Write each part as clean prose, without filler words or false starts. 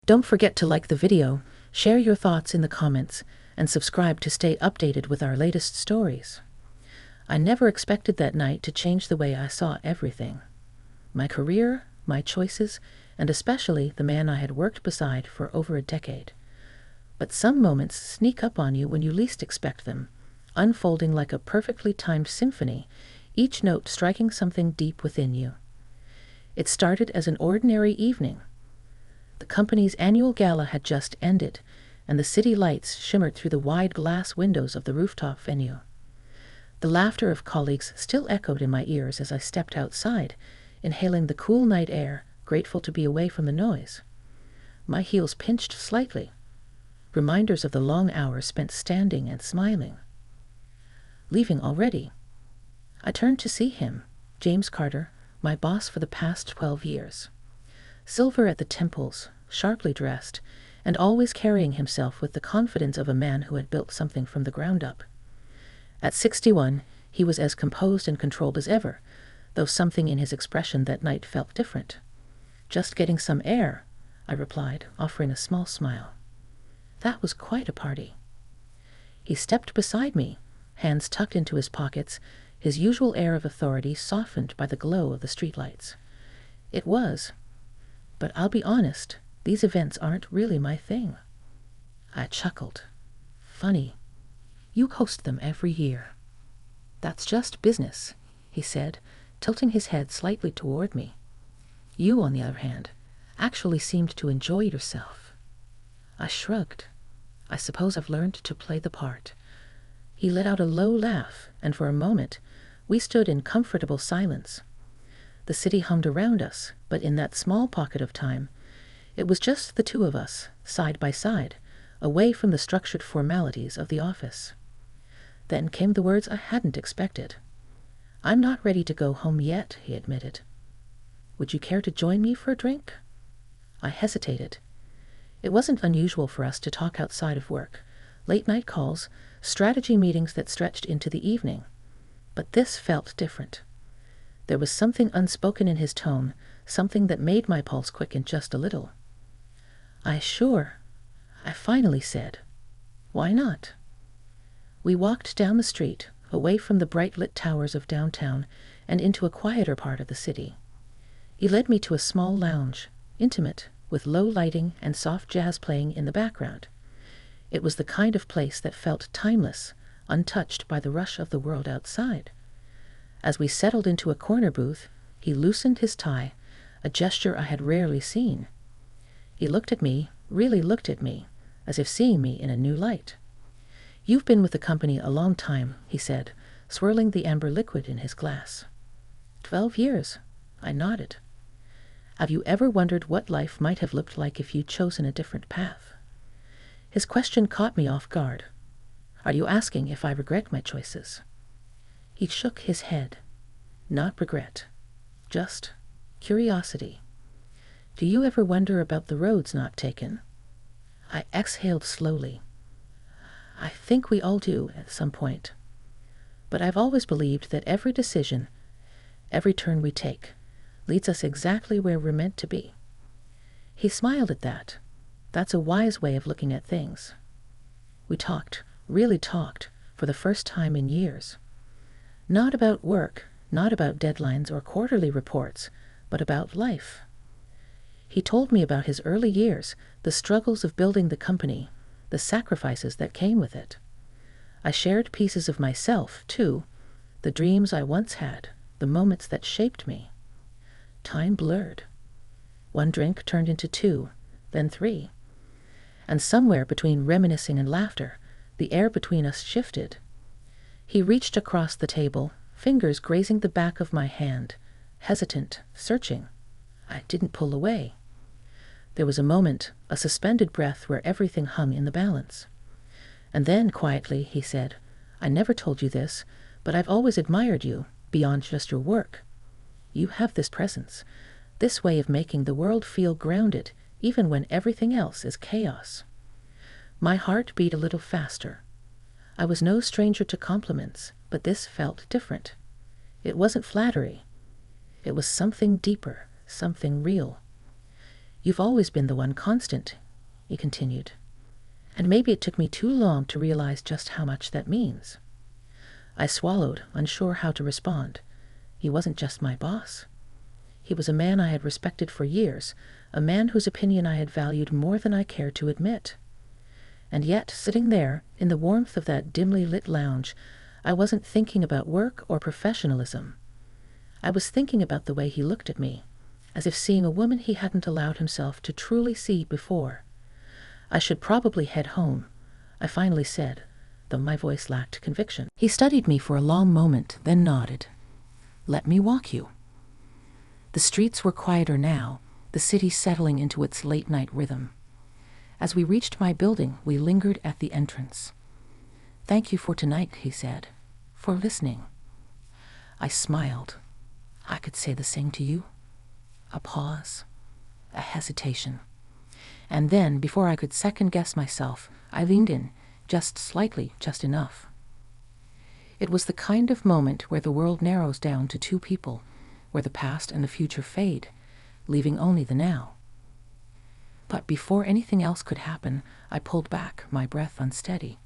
Don't forget to like the video, share your thoughts in the comments, and subscribe to stay updated with our latest stories. I never expected that night to change the way I saw everything. My career, my choices, and especially the man I had worked beside for over a decade. But some moments sneak up on you when you least expect them, unfolding like a perfectly timed symphony, each note striking something deep within you. It started as an ordinary evening. The company's annual gala had just ended, and the city lights shimmered through the wide glass windows of the rooftop venue. The laughter of colleagues still echoed in my ears as I stepped outside, inhaling the cool night air, grateful to be away from the noise. My heels pinched slightly, reminders of the long hours spent standing and smiling. Leaving already. I turned to see him, James Carter, my boss for the past 12 years. Silver at the temples, sharply dressed, and always carrying himself with the confidence of a man who had built something from the ground up. At 61, he was as composed and controlled as ever, though something in his expression that night felt different. "Just getting some air," I replied, offering a small smile. That was quite a party. He stepped beside me, hands tucked into his pockets, his usual air of authority softened by the glow of the streetlights. It was. But I'll be honest, these events aren't really my thing. I chuckled. "Funny. You host them every year." "That's just business," he said, tilting his head slightly toward me. "You, on the other hand, actually seemed to enjoy yourself." I shrugged. "I suppose I've learned to play the part." He let out a low laugh, and for a moment, we stood in comfortable silence. The city hummed around us, but in that small pocket of time, it was just the two of us, side by side, away from the structured formalities of the office. Then came the words I hadn't expected. "I'm not ready to go home yet," he admitted. "Would you care to join me for a drink?" I hesitated. It wasn't unusual for us to talk outside of work, late-night calls, strategy meetings that stretched into the evening. But this felt different. There was something unspoken in his tone, something that made my pulse quicken just a little. I finally said. "Why not?" We walked down the street, away from the bright-lit towers of downtown, and into a quieter part of the city. He led me to a small lounge, intimate, with low lighting and soft jazz playing in the background. It was the kind of place that felt timeless, untouched by the rush of the world outside. As we settled into a corner booth, he loosened his tie, a gesture I had rarely seen. He looked at me, really looked at me, as if seeing me in a new light. "You've been with the company a long time," he said, swirling the amber liquid in his glass. 12 years, I nodded. "Have you ever wondered what life might have looked like if you'd chosen a different path?" His question caught me off guard. "Are you asking if I regret my choices?" He shook his head. "Not regret. Just curiosity. Do you ever wonder about the roads not taken?" I exhaled slowly. "I think we all do at some point. But I've always believed that every decision, every turn we take, leads us exactly where we're meant to be." He smiled at that. That's a wise way of looking at things. We talked, really talked, for the first time in years. Not about work, not about deadlines or quarterly reports, but about life. He told me about his early years, the struggles of building the company, the sacrifices that came with it. I shared pieces of myself, too, the dreams I once had, the moments that shaped me. Time blurred. One drink turned into 2, then 3. And somewhere between reminiscing and laughter, the air between us shifted. He reached across the table, fingers grazing the back of my hand, hesitant, searching. I didn't pull away. There was a moment, a suspended breath where everything hung in the balance. And then, quietly, he said, "I never told you this, but I've always admired you, beyond just your work. You have this presence, this way of making the world feel grounded, even when everything else is chaos." My heart beat a little faster. I was no stranger to compliments, but this felt different. It wasn't flattery. It was something deeper, something real. You've always been the one constant, he continued. And maybe it took me too long to realize just how much that means. I swallowed, unsure how to respond. He wasn't just my boss. He was a man I had respected for years, a man whose opinion I had valued more than I cared to admit. And yet, sitting there, in the warmth of that dimly lit lounge, I wasn't thinking about work or professionalism. I was thinking about the way he looked at me, as if seeing a woman he hadn't allowed himself to truly see before. I should probably head home, I finally said, though my voice lacked conviction. He studied me for a long moment, then nodded. Let me walk you. The streets were quieter now, the city settling into its late-night rhythm. As we reached my building, we lingered at the entrance. Thank you for tonight, he said, for listening. I smiled. I could say the same to you. A pause, a hesitation. And then, before I could second-guess myself, I leaned in, just slightly, just enough. It was the kind of moment where the world narrows down to two people, where the past and the future fade, leaving only the now. But before anything else could happen, I pulled back, my breath unsteady.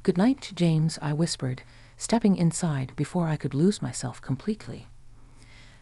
Good night, James, I whispered, stepping inside before I could lose myself completely.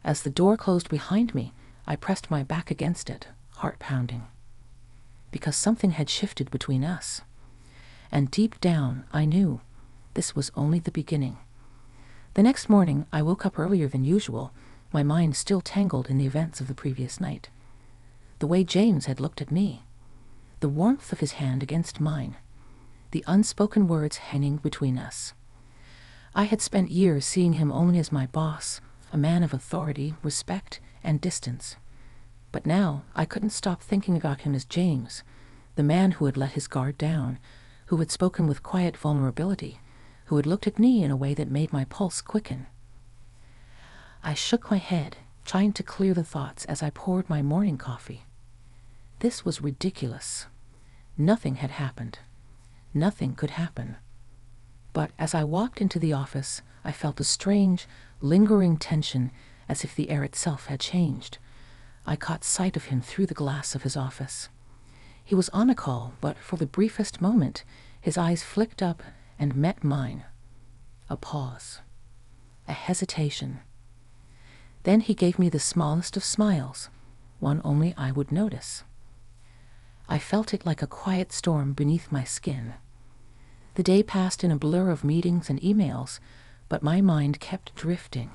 As the door closed behind me, I pressed my back against it, heart pounding. Because something had shifted between us. And deep down, I knew this was only the beginning. The next morning, I woke up earlier than usual, my mind still tangled in the events of the previous night. The way James had looked at me, the warmth of his hand against mine, the unspoken words hanging between us. I had spent years seeing him only as my boss, a man of authority, respect, and distance. But now I couldn't stop thinking about him as James, the man who had let his guard down, who had spoken with quiet vulnerability, who had looked at me in a way that made my pulse quicken. I shook my head, trying to clear the thoughts as I poured my morning coffee. This was ridiculous. Nothing had happened. Nothing could happen. But as I walked into the office, I felt a strange, lingering tension, as if the air itself had changed. I caught sight of him through the glass of his office. He was on a call, but for the briefest moment, his eyes flicked up and met mine. A pause. A hesitation. Then he gave me the smallest of smiles, one only I would notice. I felt it like a quiet storm beneath my skin. The day passed in a blur of meetings and emails, but my mind kept drifting.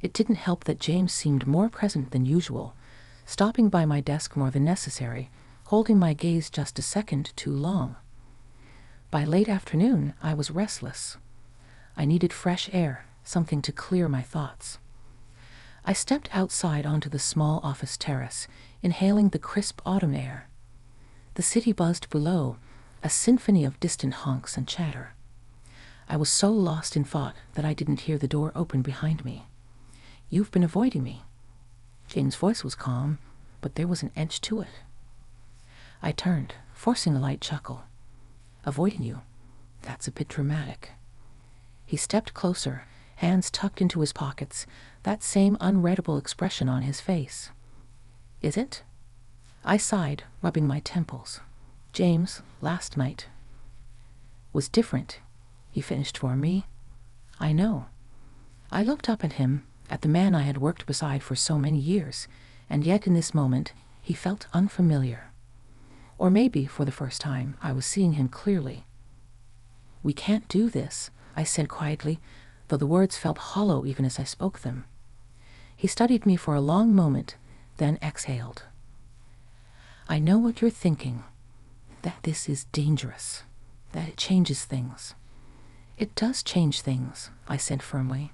It didn't help that James seemed more present than usual, stopping by my desk more than necessary, holding my gaze just a second too long. By late afternoon, I was restless. I needed fresh air, something to clear my thoughts. I stepped outside onto the small office terrace, inhaling the crisp autumn air. The city buzzed below, a symphony of distant honks and chatter. I was so lost in thought that I didn't hear the door open behind me. You've been avoiding me. Jane's voice was calm, but there was an edge to it. I turned, forcing a light chuckle. Avoiding you? That's a bit dramatic. He stepped closer, hands tucked into his pockets, that same unreadable expression on his face. Is it? I sighed, rubbing my temples. James, last night, was different. He finished for me. I know. I looked up at him, at the man I had worked beside for so many years, and yet in this moment he felt unfamiliar. Or maybe, for the first time, I was seeing him clearly. We can't do this, I said quietly, though the words felt hollow even as I spoke them. He studied me for a long moment, then exhaled. I know what you're thinking, that this is dangerous, that it changes things. It does change things, I said firmly.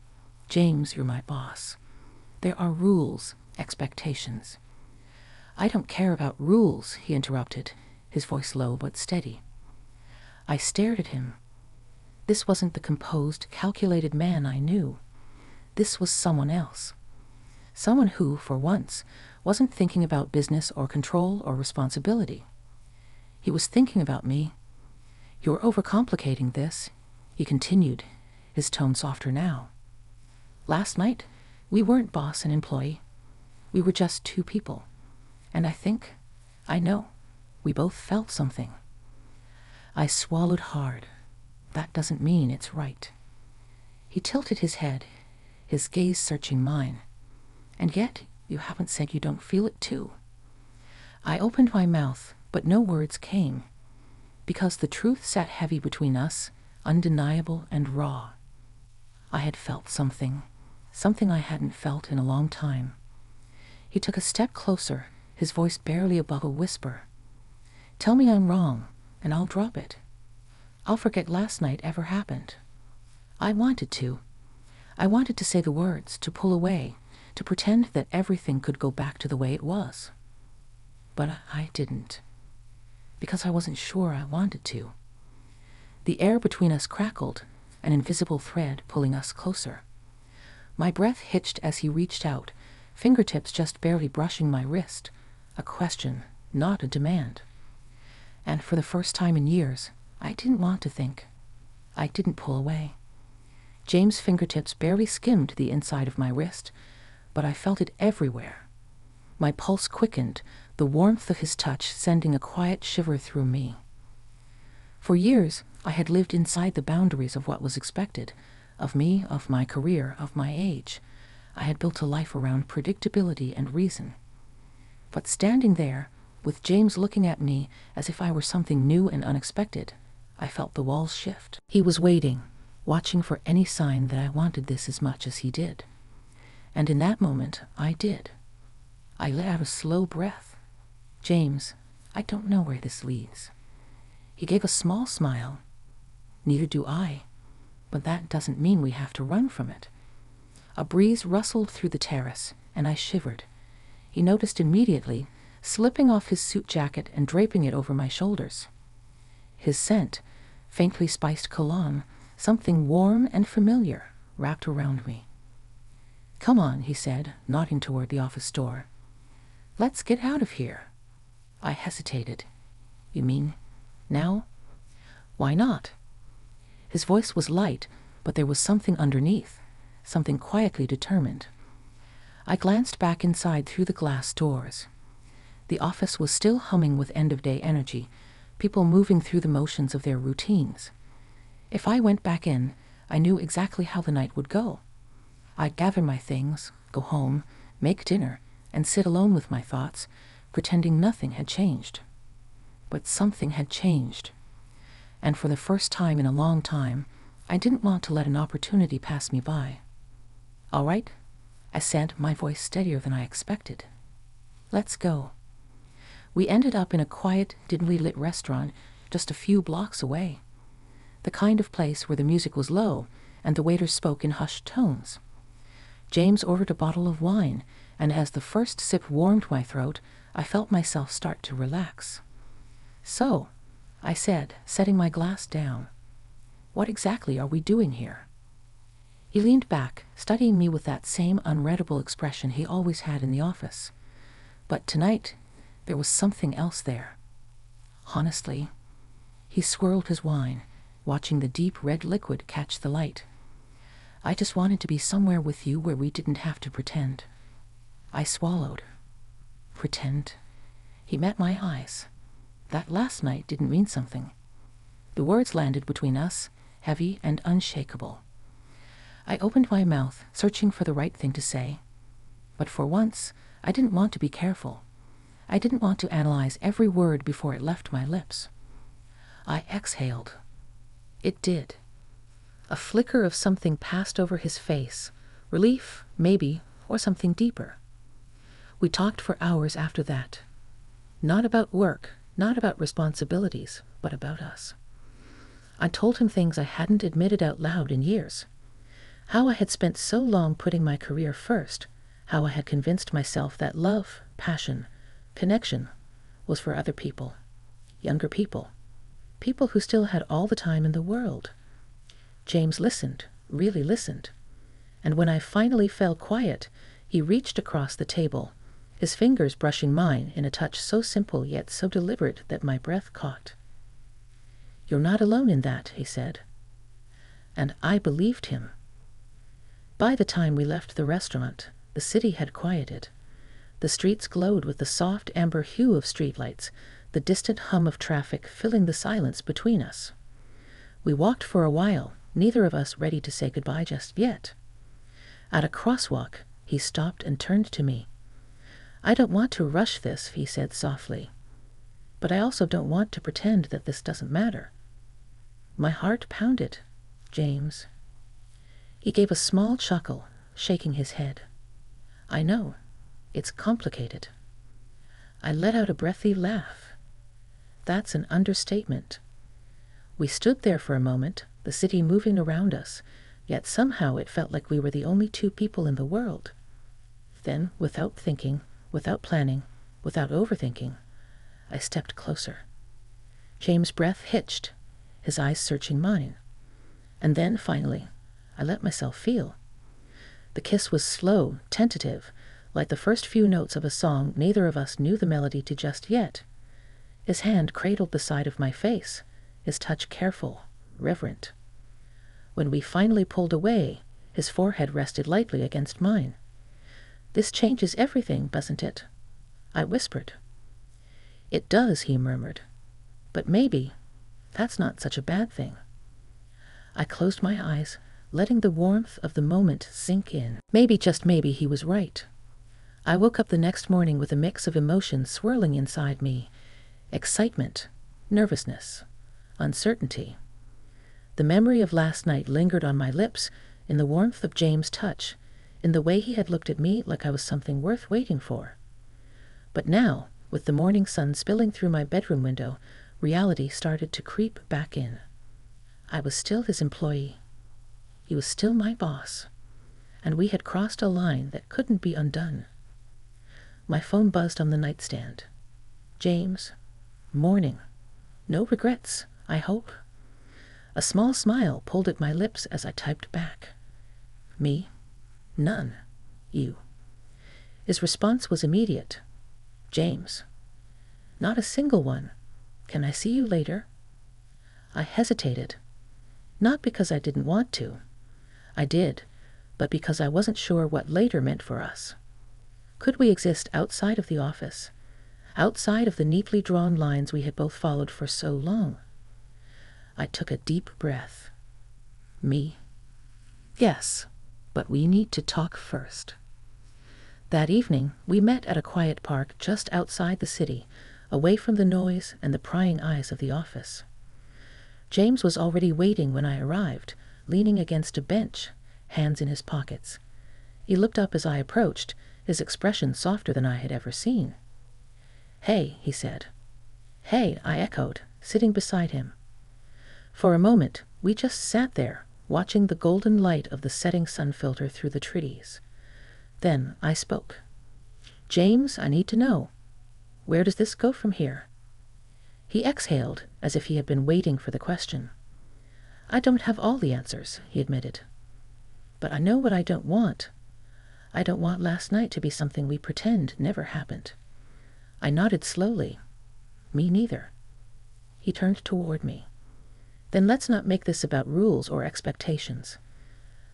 James, you're my boss. There are rules, expectations. I don't care about rules, he interrupted, his voice low but steady. I stared at him. This wasn't the composed, calculated man I knew. This was someone else. Someone who, for once, wasn't thinking about business or control or responsibility. He was thinking about me. You're overcomplicating this, he continued, his tone softer now. Last night, we weren't boss and employee. We were just two people. And I know, we both felt something. I swallowed hard. That doesn't mean it's right. He tilted his head, his gaze searching mine. And yet, you haven't said you don't feel it too. I opened my mouth, but no words came, because the truth sat heavy between us, undeniable and raw. I had felt something I hadn't felt in a long time. He took a step closer, his voice barely above a whisper. Tell me I'm wrong, and I'll drop it. I'll forget last night ever happened. I wanted to. I wanted to say the words, to pull away, to pretend that everything could go back to the way it was. But I didn't, because I wasn't sure I wanted to. The air between us crackled, an invisible thread pulling us closer. My breath hitched as he reached out, fingertips just barely brushing my wrist, a question, not a demand. And for the first time in years, I didn't want to think. I didn't pull away. James' fingertips barely skimmed the inside of my wrist, but I felt it everywhere. My pulse quickened, the warmth of his touch sending a quiet shiver through me. For years, I had lived inside the boundaries of what was expected, of me, of my career, of my age. I had built a life around predictability and reason. But standing there, with James looking at me as if I were something new and unexpected, I felt the walls shift. He was waiting, watching for any sign that I wanted this as much as he did. And in that moment, I did. I let out a slow breath. James, I don't know where this leads. He gave a small smile. Neither do I, but that doesn't mean we have to run from it. A breeze rustled through the terrace, and I shivered. He noticed immediately, slipping off his suit jacket and draping it over my shoulders. His scent, faintly spiced cologne, something warm and familiar, wrapped around me. Come on, he said, nodding toward the office door. Let's get out of here. I hesitated. You mean now? Why not? His voice was light, but there was something underneath, something quietly determined. I glanced back inside through the glass doors. The office was still humming with end-of-day energy, people moving through the motions of their routines. If I went back in, I knew exactly how the night would go. I'd gather my things, go home, make dinner, and sit alone with my thoughts, pretending nothing had changed. But something had changed. And for the first time in a long time, I didn't want to let an opportunity pass me by. All right, I said, my voice steadier than I expected. Let's go. We ended up in a quiet, dimly lit restaurant just a few blocks away. The kind of place where the music was low and the waiter spoke in hushed tones. James ordered a bottle of wine, and as the first sip warmed my throat, I felt myself start to relax. So, I said, setting my glass down, what exactly are we doing here? He leaned back, studying me with that same unreadable expression he always had in the office. But tonight, there was something else there. Honestly, he swirled his wine, watching the deep red liquid catch the light. I just wanted to be somewhere with you where we didn't have to pretend. I swallowed. Pretend? He met my eyes. That last night didn't mean something. The words landed between us, heavy and unshakable. I opened my mouth, searching for the right thing to say. But for once, I didn't want to be careful. I didn't want to analyze every word before it left my lips. I exhaled. It did. A flicker of something passed over his face. Relief, maybe, or something deeper. We talked for hours after that. Not about work, not about responsibilities, but about us. I told him things I hadn't admitted out loud in years. How I had spent so long putting my career first, how I had convinced myself that love, passion, connection was for other people, younger people, people who still had all the time in the world. James listened, really listened. And when I finally fell quiet, he reached across the table, his fingers brushing mine in a touch so simple yet so deliberate that my breath caught. You're not alone in that, he said. And I believed him. By the time we left the restaurant, the city had quieted. The streets glowed with the soft amber hue of streetlights, the distant hum of traffic filling the silence between us. We walked for a while, neither of us ready to say goodbye just yet. At a crosswalk, he stopped and turned to me. "I don't want to rush this," he said softly. "But I also don't want to pretend that this doesn't matter." My heart pounded. "James." He gave a small chuckle, shaking his head. "I know. It's complicated." I let out a breathy laugh. That's an understatement. We stood there for a moment, the city moving around us, yet somehow it felt like we were the only two people in the world. Then, without thinking, without planning, without overthinking, I stepped closer. James' breath hitched, his eyes searching mine. And then, finally, I let myself feel. The kiss was slow, tentative, like the first few notes of a song neither of us knew the melody to just yet. His hand cradled the side of my face, his touch careful, reverent. When we finally pulled away, his forehead rested lightly against mine. "This changes everything, doesn't it?" I whispered. "It does," he murmured. "But maybe that's not such a bad thing." I closed my eyes, letting the warmth of the moment sink in. Maybe, just maybe, he was right. I woke up the next morning with a mix of emotions swirling inside me. Excitement, nervousness, uncertainty. The memory of last night lingered on my lips, in the warmth of James' touch, in the way he had looked at me like I was something worth waiting for. But now, with the morning sun spilling through my bedroom window, reality started to creep back in. I was still his employee. He was still my boss. And we had crossed a line that couldn't be undone. My phone buzzed on the nightstand. "James, morning. No regrets, I hope?" A small smile pulled at my lips as I typed back. "Me? None. You." His response was immediate. "James. Not a single one. Can I see you later?" I hesitated. Not because I didn't want to. I did, but because I wasn't sure what later meant for us. Could we exist outside of the office, outside of the neatly drawn lines we had both followed for so long? I took a deep breath. "Me? Yes, but we need to talk first." That evening, we met at a quiet park just outside the city, away from the noise and the prying eyes of the office. James was already waiting when I arrived, leaning against a bench, hands in his pockets. He looked up as I approached, his expression softer than I had ever seen. "Hey," he said. "Hey," I echoed, sitting beside him. For a moment, we just sat there, watching the golden light of the setting sun filter through the trees. Then I spoke. "James, I need to know. Where does this go from here?" He exhaled, as if he had been waiting for the question. "I don't have all the answers," he admitted. "But I know what I don't want. I don't want last night to be something we pretend never happened." I nodded slowly. "Me neither." He turned toward me. "Then let's not make this about rules or expectations.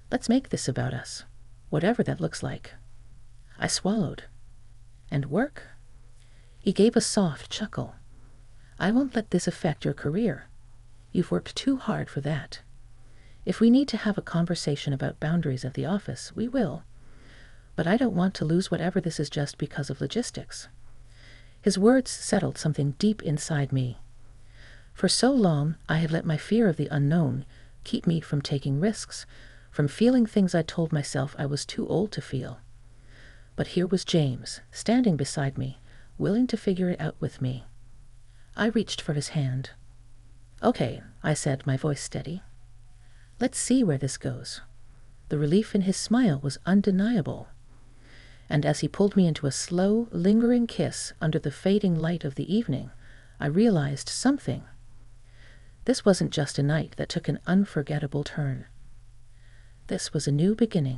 Let's make this about us, whatever that looks like." I swallowed. "And work?" He gave a soft chuckle. "I won't let this affect your career. You've worked too hard for that. If we need to have a conversation about boundaries at the office, we will. But I don't want to lose whatever this is just because of logistics." His words settled something deep inside me. For so long, I had let my fear of the unknown keep me from taking risks, from feeling things I told myself I was too old to feel. But here was James, standing beside me, willing to figure it out with me. I reached for his hand. "Okay," I said, my voice steady. "Let's see where this goes." The relief in his smile was undeniable. And as he pulled me into a slow, lingering kiss under the fading light of the evening, I realized something. This wasn't just a night that took an unforgettable turn. This was a new beginning.